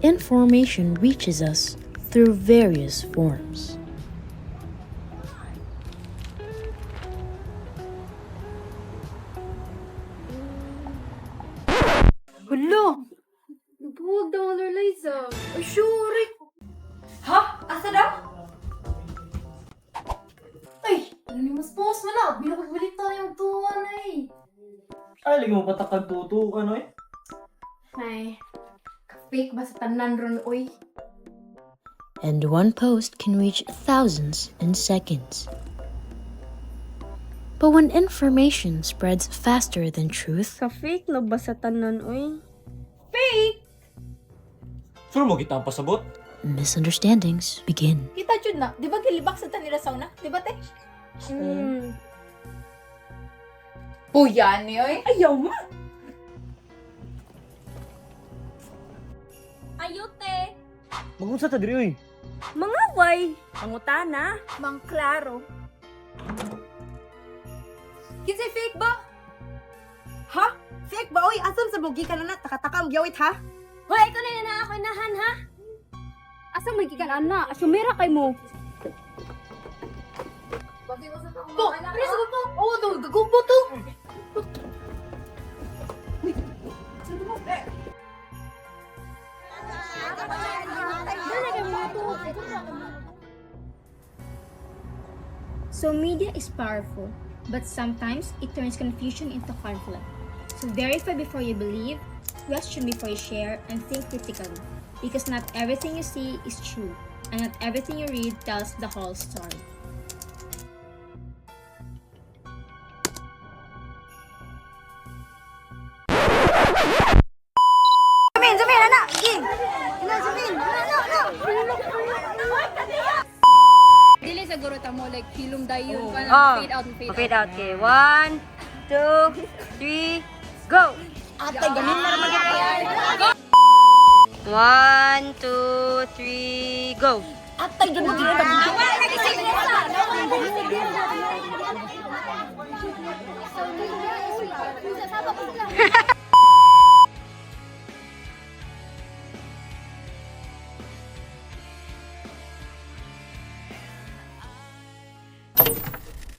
Information reaches us through various forms. Hala! Nagbuwag daw ang Liza. Ay, sure! Ha? Asa daw? Ay! Ano ni mas boss mo na? Binakagbalit tayo yung tuwan ay. Ay, lagi mo patakag tuto, ano eh? Ay, ka-fake ba sa tanan ron, oy? And one post can reach thousands in seconds. But when information spreads faster than truth, Ka-fake na ba sa tanan, oy? Sure mo kita ang pasabot? misunderstandings begin. Kita jud na. Di ba gilibak sa tanila sauna? Di ba te? Puyan ni oy. Ayaw mo! Ayote! Magunsa ta diri oy. Mga way! Pangutana! Mang klaro. Kinsay fake ba? Ha? Fake ba? Uy, asam sa bugi ka na na. Takataka ang giyawit, ha? Hoy, ikaw na ako inahan, ha? Asa may gikan ana? Asumira kay mo. Po, please go po. Oh, gupo to. So media is powerful, but sometimes it turns confusion into conflict. So verify before you believe, question before you share, and think critically. Because not everything you see is true, and not everything you read tells the whole story. Sumin, anak! Sige! Ina, sumin! Dili siguro ta mo like hilom dayon pa na Oh, fade out, fade fade out. Okay, 1, 2, 3, go! Ate, ganin na naman yan. 1, 2, 3, go! Ate, ganin mo gano'n na.